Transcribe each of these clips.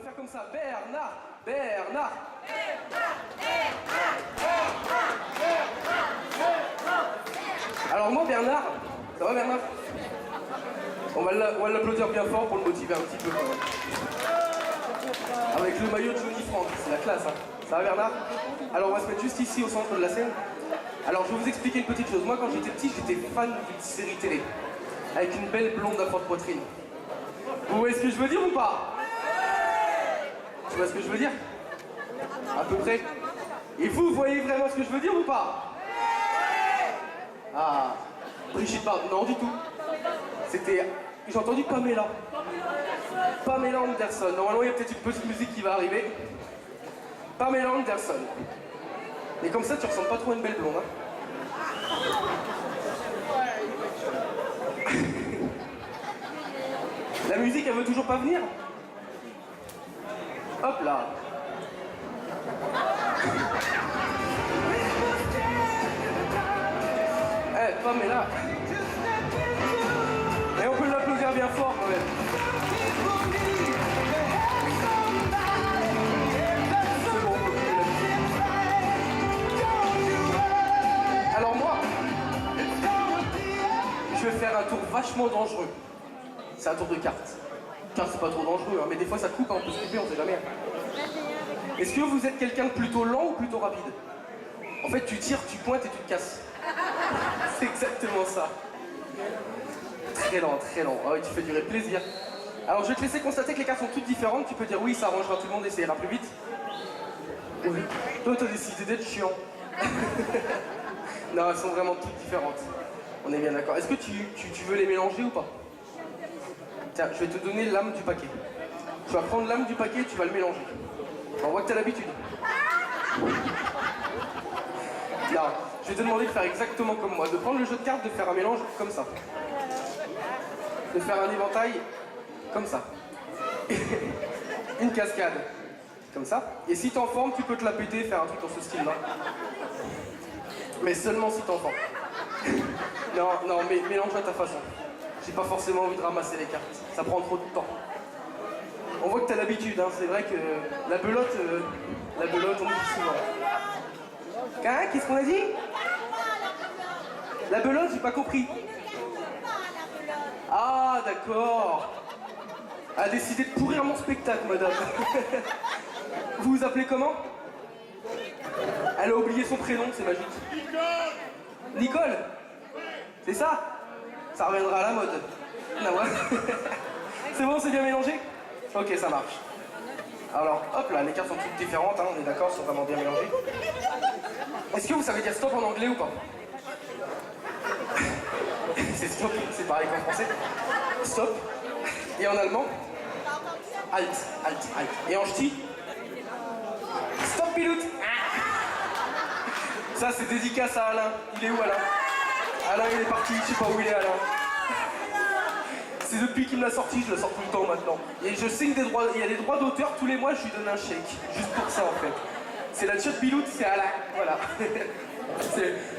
faire comme ça. Bernard, Bernard. Alors moi, Bernard, ça va Bernard? On va l'applaudir bien fort pour le motiver un petit peu quand même. Avec le maillot de Johnny Frank, c'est la classe, hein. Ça va Bernard? Alors on va se mettre juste ici au centre de la scène. Alors je vais vous expliquer une petite chose. Moi quand j'étais petit, j'étais fan d'une série télé. Avec une belle blonde à forte poitrine. Vous voyez ce que je veux dire ou pas? Tu vois ce que je veux dire? À peu près. Et vous voyez vraiment ce que je veux dire ou pas? Ah, Brigitte Bardot, non du tout. C'était... J'ai entendu Pamela. Pamela Anderson. Normalement il y a peut-être une petite musique qui va arriver. Pamela Anderson. Et comme ça tu ressembles pas trop à une belle blonde, hein. La musique, elle veut toujours pas venir? Hop là. Eh, Pamela. Et on peut l'applaudir bien fort quand même. C'est bon, on peut couper la musique. Alors moi, je vais faire un tour vachement dangereux. C'est un tour de cartes. Car c'est pas trop dangereux, hein, mais des fois ça coupe, hein, on peut se couper, on sait jamais. Est-ce que vous êtes quelqu'un de plutôt lent ou plutôt rapide? En fait, tu tires, tu pointes et tu te casses. C'est exactement ça. Très lent, très lent. Ah oui, tu fais durer le plaisir. Alors je vais te laisser constater que les cartes sont toutes différentes. Tu peux dire oui, ça arrangera tout le monde et ça ira plus vite. Oui. Toi, t'as décidé d'être chiant. Non, elles sont vraiment toutes différentes. On est bien d'accord. Est-ce que tu veux les mélanger ou pas? Tiens, je vais te donner l'âme du paquet. Tu vas prendre l'âme du paquet et tu vas le mélanger. On voit que t'as l'habitude. Non, je vais te demander de faire exactement comme moi. De prendre le jeu de cartes, de faire un mélange comme ça. De faire un éventail comme ça. Une cascade. Comme ça. Et si t'es en forme, tu peux te la péter et faire un truc dans ce style-là. Mais seulement si t'es en forme. Non, mais mélange à ta façon. J'ai pas forcément envie de ramasser les cartes. Ça prend trop de temps. On voit que t'as l'habitude, hein. C'est vrai que la belote, on le dit souvent. Hein? Qu'est-ce qu'on a dit? La belote, j'ai pas compris. Ah, d'accord. Elle a décidé de pourrir mon spectacle, madame. Vous vous appelez comment? Elle a oublié son prénom, c'est magique. Nicole. C'est ça? Ça reviendra à la mode. Ah ouais. C'est bon, c'est bien mélangé? Ok, ça marche. Alors, hop là, les cartes sont toutes différentes, hein, on est d'accord, sont vraiment bien mélangées. Est-ce que vous savez dire stop en anglais ou pas? C'est stop, c'est pareil qu'en français. Stop. Et en allemand? Halt, halt, halt. Et en ch'ti? Stop pilote. Ça, c'est dédicace à Alain. Il est où, Alain? Alain, il est parti, je sais pas où il est, Alain. C'est depuis qu'il me l'a sorti, je le sors tout le temps maintenant. Et je signe des droits, il y a des droits d'auteur, tous les mois je lui donne un chèque. Juste pour ça en fait. C'est la tchot biloute, c'est Alain. Voilà.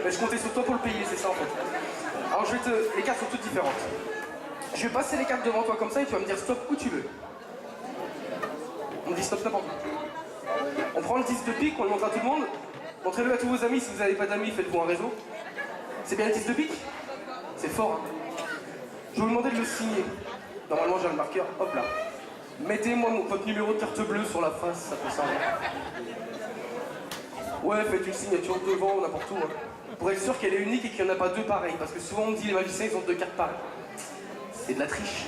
Je comptais sur toi pour le payer, c'est ça en fait. Alors les cartes sont toutes différentes. Je vais passer les cartes devant toi comme ça et tu vas me dire stop où tu veux. On me dit stop n'importe où. On prend le 10 de pique, on le montre à tout le monde. Montrez-le à tous vos amis, si vous n'avez pas d'amis, faites-vous un réseau. C'est bien le 10 de pique? C'est fort, hein. Je vais vous demander de le signer. Normalement j'ai le marqueur, hop là. Mettez-moi votre numéro de carte bleue sur la face, ça peut servir. Ouais, faites une signature devant ou n'importe où. Hein. Pour être sûr qu'elle est unique et qu'il n'y en a pas deux pareilles. Parce que souvent on me dit les magiciens ils ont deux cartes pareilles. C'est de la triche.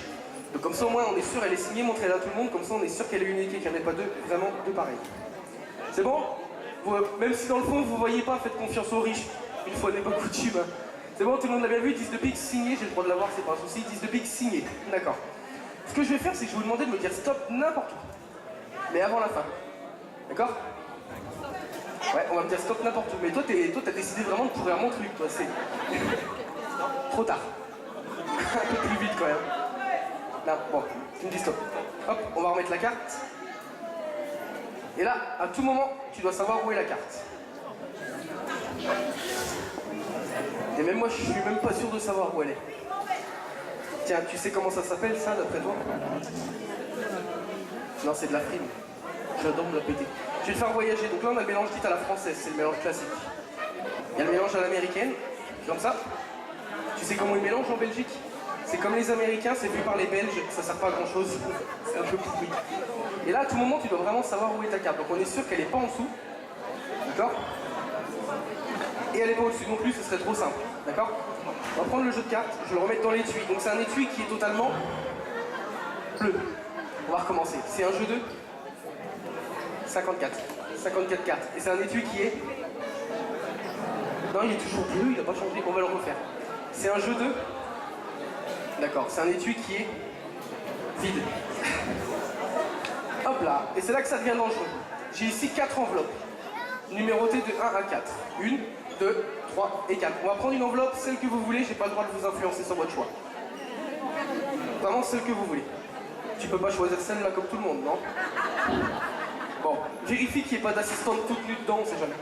Donc comme ça au moins on est sûr elle est signée, montrez-la à tout le monde, comme ça on est sûr qu'elle est unique et qu'il n'y en a pas deux, vraiment deux pareilles. C'est bon? Même si dans le fond vous voyez pas, faites confiance aux riches. Une fois n'est pas coutume. Hein. C'est bon, tout le monde l'a bien vu, 10 de pique signé, j'ai le droit de l'avoir, c'est pas un souci, 10 de pique signé. D'accord. Ce que je vais faire, c'est que je vais vous demander de me dire stop n'importe où. Mais avant la fin. D'accord? Ouais, on va me dire stop n'importe où. Mais toi, t'as décidé vraiment de pourrir mon truc, toi, c'est... Trop tard. Un peu plus vite quand même. Non, bon, tu me dis stop. Hop, on va remettre la carte. Et là, à tout moment, tu dois savoir où est la carte. Et même moi, je suis même pas sûr de savoir où elle est. Tiens, tu sais comment ça s'appelle, ça, d'après toi? Non, c'est de la frime. J'adore me la péter. Je vais te faire voyager. Donc là, on a le mélange dit à la française, c'est le mélange classique. Il y a le mélange à l'américaine, comme ça. Tu sais comment ils mélangent en Belgique? C'est comme les Américains, c'est vu par les Belges, ça sert pas à grand chose. C'est un peu pourri. Et là, à tout moment, tu dois vraiment savoir où est ta carte. Donc on est sûr qu'elle est pas en dessous. D'accord? Et elle est pas au-dessus non plus, ce serait trop simple. D'accord? On va prendre le jeu de cartes, je vais le remettre dans l'étui. Donc c'est un étui qui est totalement bleu. On va recommencer. C'est un jeu de 54. 54 cartes. Et c'est un étui qui est... Non, il est toujours bleu, il n'a pas changé, on va le refaire. C'est un jeu de... D'accord, c'est un étui qui est vide. Hop là, et c'est là que ça devient dangereux. J'ai ici 4 enveloppes, numérotées de 1 à 4. 1, 2, 3 et 4. On va prendre une enveloppe, celle que vous voulez, j'ai pas le droit de vous influencer sur votre choix. Vraiment celle que vous voulez. Tu peux pas choisir celle-là comme tout le monde, non? Bon, vérifie qu'il n'y ait pas d'assistante toute nue dedans, on sait jamais.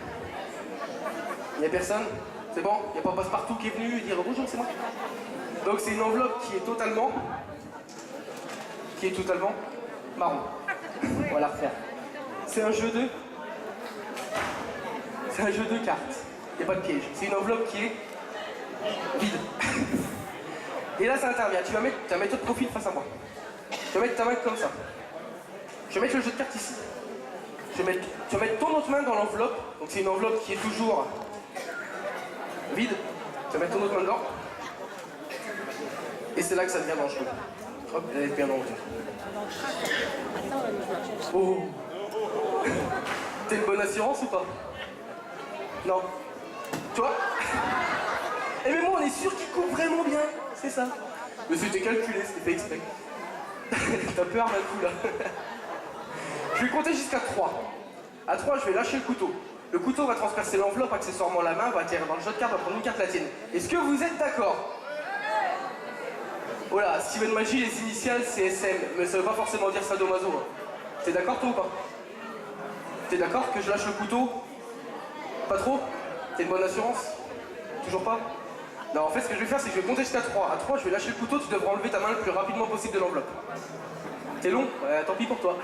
Il n'y a personne? C'est bon? Il n'y a pas Passepartout qui est venu dire bonjour, c'est moi? Donc c'est une enveloppe qui est totalement marron. On va la refaire. C'est un jeu de cartes. Il n'y a pas de piège. C'est une enveloppe qui est vide. Et là ça intervient. Tu vas mettre ton profil face à moi. Tu vas mettre ta main comme ça. Je vais mettre le jeu de cartes ici. Tu vas mettre ton autre main dans l'enveloppe. Donc c'est une enveloppe qui est toujours vide. Tu vas mettre ton autre main dedans. Et c'est là que ça devient dangereux. Hop, elle est bien en hauteur. Oh! T'as une bonne assurance ou pas? Non. Toi? Eh mais moi on est sûr qu'il coupe vraiment bien. C'est ça. Mais c'était calculé, c'était fait exprès. T'as peur d'un coup là. Je vais compter jusqu'à 3. À 3, je vais lâcher le couteau. Le couteau va transpercer l'enveloppe, accessoirement la main, va atterrir dans le jeu de cartes, va prendre une carte la tienne. Est-ce que vous êtes d'accord? Voilà, Steven Magie, les initiales c'est SM, mais ça veut pas forcément dire sadomaso. Hein. T'es d'accord toi ou pas? T'es d'accord que je lâche le couteau? Pas trop? T'as une bonne assurance? Toujours pas? Non, en fait ce que je vais faire c'est que je vais compter jusqu'à 3. À 3, je vais lâcher le couteau, tu devras enlever ta main le plus rapidement possible de l'enveloppe. T'es long? Ouais, tant pis pour toi.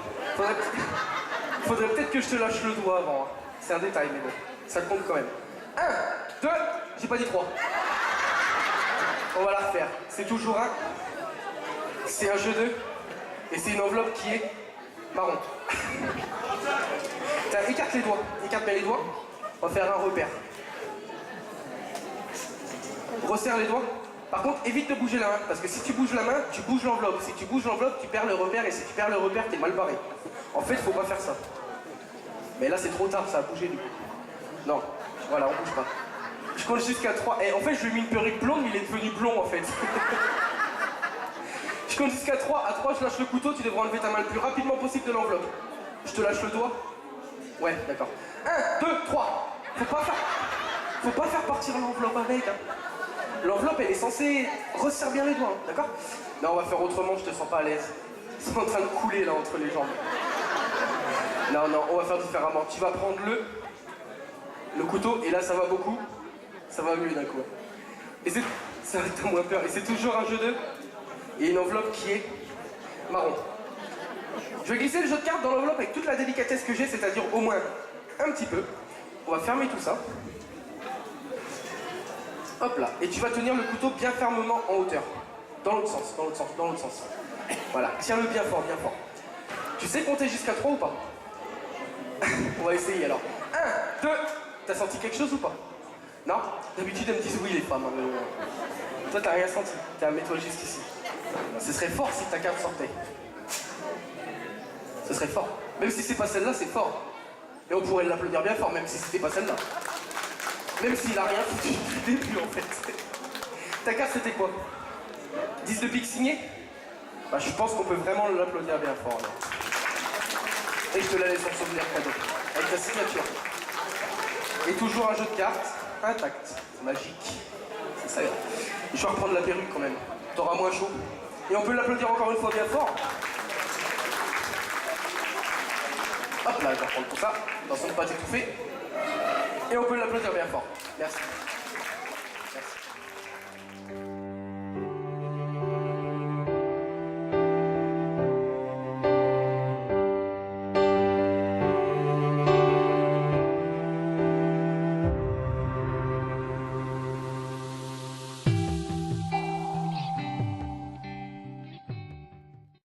Faudrait peut-être que je te lâche le doigt avant. Hein. C'est un détail, mais bon, ça compte quand même. 1, 2, j'ai pas dit 3. On va la refaire. C'est toujours un. C'est un jeu de. Et c'est une enveloppe qui est marron. Écarte les doigts. Écarte bien les doigts. On va faire un repère. Resserre les doigts. Par contre, évite de bouger la main. Parce que si tu bouges la main, tu bouges l'enveloppe. Si tu bouges l'enveloppe, tu perds le repère. Et si tu perds le repère, t'es mal barré. En fait, faut pas faire ça. Mais là, c'est trop tard, ça a bougé du coup. Non. Voilà, on bouge pas. Je compte jusqu'à 3. Et en fait, je lui ai mis une perruque blonde, mais il est devenu blond en fait. Je compte jusqu'à 3. À 3, je lâche le couteau. Tu devras enlever ta main le plus rapidement possible de l'enveloppe. Je te lâche le doigt. Ouais, d'accord. 1, 2, 3. Faut pas faire partir l'enveloppe avec. Hein. L'enveloppe, elle est censée resserrer bien les doigts, hein, d'accord? Non, on va faire autrement, je te sens pas à l'aise. C'est en train de couler là entre les jambes. Non, non, on va faire différemment. Tu vas prendre le couteau, et là ça va beaucoup. Ça va mieux d'un coup. Et ça va être moins peur. Et c'est toujours un jeu de... Et une enveloppe qui est marron. Je vais glisser le jeu de cartes dans l'enveloppe avec toute la délicatesse que j'ai, c'est-à-dire au moins un petit peu. On va fermer tout ça. Hop là. Et tu vas tenir le couteau bien fermement en hauteur. Dans l'autre sens, dans l'autre sens, dans l'autre sens. Voilà. Tiens-le bien fort, bien fort. Tu sais compter jusqu'à 3 ou pas? On va essayer alors. 1, 2. T'as senti quelque chose ou pas? Non? D'habitude, elles me disent oui, les femmes. Hein, mais... Toi, t'as rien senti. Mets-toi juste ici. Ce serait fort si ta carte sortait. Ce serait fort. Même si c'est pas celle-là, c'est fort. Et on pourrait l'applaudir bien fort, même si c'était pas celle-là. Même s'il a rien foutu depuis le début, en fait. Ta carte, c'était quoi? 10 de pique signé? Bah, je pense qu'on peut vraiment l'applaudir bien fort, là. Et je te la laisse en souvenir cadeau. Avec ta signature. Et toujours un jeu de cartes intact. Magique. C'est ça. Je vais reprendre la perruque quand même. T'auras moins chaud. Et on peut l'applaudir encore une fois bien fort. Hop là, je vais reprendre tout ça. Attention de ne pas t'étouffer. Et on peut l'applaudir bien fort. Merci.